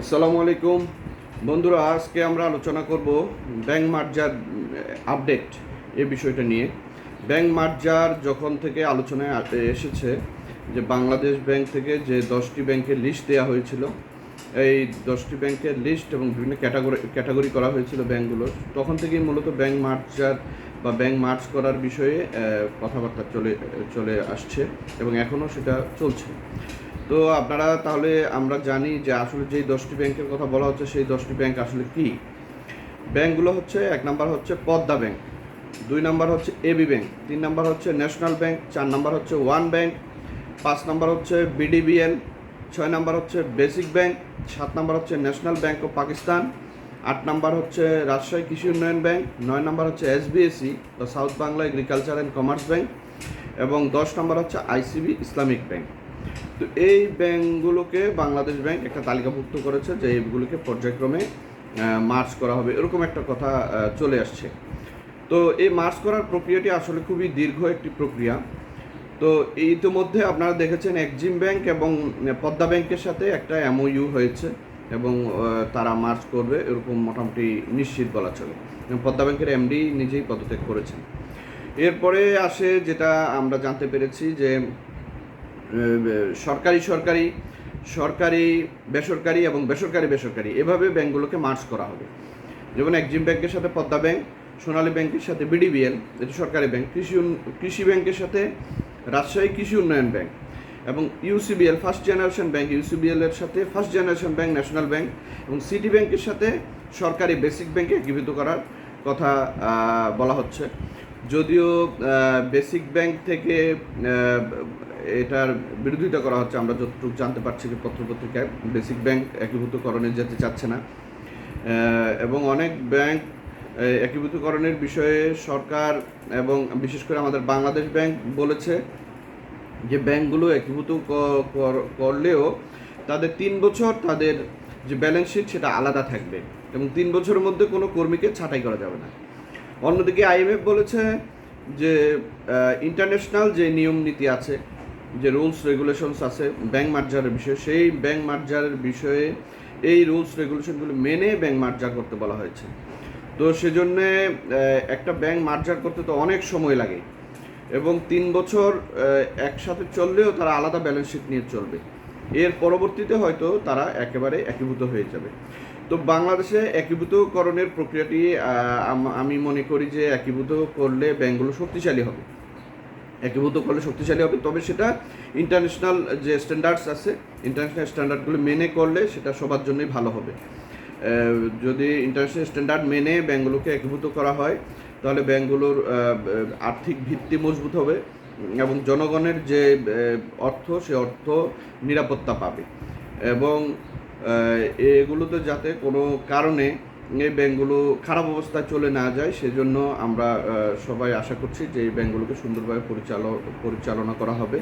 আসসালামু আলাইকুম বন্ধুরা, আজকে আমরা আলোচনা করব ব্যাংক মার্জার আপডেট এই বিষয়টা নিয়ে। ব্যাংক মার্জার যখন থেকে আলোচনায় এসেছে যে বাংলাদেশ ব্যাংক থেকে যে 10টি ব্যাংকের লিস্ট দেওয়া হয়েছিল, এই 10টি ব্যাংকের লিস্ট এবং বিভিন্ন ক্যাটাগরি করা হয়েছিল ব্যাংকগুলোর, তখন থেকেই মূলত ব্যাংক মার্জার বা ব্যাংক মার্জ করার বিষয়ে কথাবার্তা চলে আসছে এবং এখনও সেটা চলছে। তো আপনারা তাহলে আমরা জানি যে আসলে যেই 10টি ব্যাংকের কথা বলা হচ্ছে সেই 10টি ব্যাংক আসলে কি। ব্যাংকগুলো হচ্ছে, 1 নাম্বার হচ্ছে পদ্মা ব্যাংক, 2 নাম্বার হচ্ছে এবি ব্যাংক, 3 নাম্বার হচ্ছে ন্যাশনাল ব্যাংক, 4 নাম্বার হচ্ছে ওয়ান ব্যাংক, 5 নাম্বার হচ্ছে বিডিবিএল, 6 নাম্বার হচ্ছে বেসিক ব্যাংক, 7 নাম্বার হচ্ছে national bank of Pakistan, 8 number হচ্ছে রাজশাহী কৃষি উন্নয়ন ব্যাংক, 9 নাম্বার হচ্ছে এসবিএসি বা south Bangla agriculture and commerce bank এবং 10 নাম্বার হচ্ছে আইসিবি ইসলামিক ব্যাংক। তো এই ব্যাংকগুলোকে বাংলাদেশ ব্যাংক একটা তালিকাভুক্ত করেছে যে এইগুলোকে পর্যায়ক্রমে মার্জ করা হবে, এরকম একটা কথা চলে আসছে। তো এই মার্জ করার প্রক্রিয়াটি আসলে খুবই দীর্ঘ একটি প্রক্রিয়া। তো ইতিমধ্যে আপনারা দেখেছেন এক্সিম ব্যাংক এবং পদ্মা ব্যাংকের সাথে একটা এমওইউ হয়েছে এবং তারা মার্জ করবে এরকম মোটামুটি নিশ্চিত বলা চলে। পদ্মা ব্যাংকের এমডি নিজেই পদত্যাগ করেছেন। এরপরে আসে যেটা আমরা জানতে পেরেছি যে সরকারি বেসরকারি এবং বেসরকারি এভাবে ব্যাংকগুলোকে মার্জ করা হবে। যেমন এক্সিম ব্যাংকের সাথে পদ্মা ব্যাংক, সোনালী ব্যাংকের সাথে বিডিবিএল, এটি সরকারি ব্যাংক, কৃষি ব্যাংকের সাথে রাজশাহী কৃষি উন্নয়ন ব্যাংক এবং UCBL first generation bank, UCBL এর সাথে first generation bank national bank এবং সিটি ব্যাংকের সাথে সরকারি বেসিক ব্যাংকে একীভূত করার কথা বলা হচ্ছে। যদিও বেসিক ব্যাংক থেকে এটার বিরোধিতা করা হচ্ছে, আমরা যতটুকু জানতে পারছি যে পত্রপত্রিকায় বেসিক ব্যাংক একীভূতকরণে যেতে চাচ্ছে না এবং অনেক ব্যাংক একীভূতকরণের বিষয়ে সরকার এবং বিশেষ করে আমাদের বাংলাদেশ ব্যাংক বলেছে যে ব্যাংকগুলো একীভূত করলেও তাদের 3 বছর তাদের যে ব্যালেন্স শিট সেটা আলাদা থাকবে এবং 3 বছরের মধ্যে কোনো কর্মীকে ছাঁটাই করা যাবে না। অন্যদিকে আইএমএফ বলেছে যে ইন্টারন্যাশনাল যে নিয়ম নীতি আছে, যে রুলস রেগুলেশনস আছে ব্যাংক মার্জারের বিষয়ে, সেই ব্যাংক মার্জারের বিষয়ে এই রুলস রেগুলেশনগুলো মেনে ব্যাংক মার্জার করতে বলা হয়েছে। তো সেজন্যে একটা ব্যাংক মার্জার করতে তো অনেক সময় লাগে এবং 3 বছর একসাথে চললেও তারা আলাদা ব্যালেন্স শিট নিয়ে চলবে। এর পরবর্তীতে হয়তো তারা একেবারে একীভূত হয়ে যাবে। তো বাংলাদেশে একীভূতকরণের প্রক্রিয়াটি আমি মনে করি যে একীভূত করলে ব্যাংকগুলো শক্তিশালী হবে, তবে সেটা ইন্টারন্যাশনাল যে স্ট্যান্ডার্ডস আছে, ইন্টারন্যাশনাল স্ট্যান্ডার্ডগুলো মেনে করলে সেটা সবার জন্যই ভালো হবে। যদি ইন্টারন্যাশনাল স্ট্যান্ডার্ড মেনে ব্যাংকগুলোকে একীভূত করা হয় তাহলে ব্যাংকগুলোর আর্থিক ভিত্তি মজবুত হবে এবং জনগণের যে অর্থ সে অর্থ নিরাপত্তা পাবে এবং এগুলোতে যাতে কোনো কারণে এই ব্যাংকগুলো খারাপ অবস্থায় চলে না যায় সেজন্য আমরা সবাই আশা করছি যে এই ব্যাংকগুলোকে সুন্দরভাবে পরিচালনা করা হবে,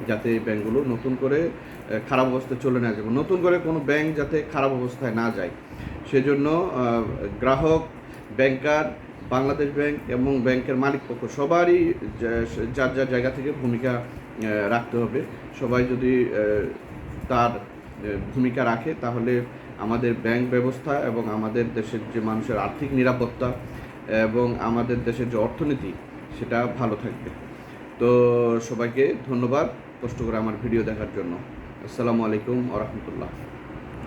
যাতে এই ব্যাংকগুলো নতুন করে খারাপ অবস্থায় চলে না যায়, নতুন করে কোনো ব্যাংক যাতে খারাপ অবস্থায় না যায় সেজন্য গ্রাহক, ব্যাংকার, বাংলাদেশ ব্যাংক এবং ব্যাংকের মালিকপক্ষ সবারই যার যার জায়গা থেকে ভূমিকা রাখতে হবে। সবাই যদি তার ভূমিকা রাখে তাহলে আমাদের ব্যাংক ব্যবস্থা এবং আমাদের দেশের যে মানুষের আর্থিক নিরাপত্তা এবং আমাদের দেশের যে অর্থনীতি সেটা ভালো থাকবে। তো সবাইকে ধন্যবাদ কষ্ট করে আমার ভিডিও দেখার জন্য। আসসালামু আলাইকুম ওয়া রাহমাতুল্লাহ।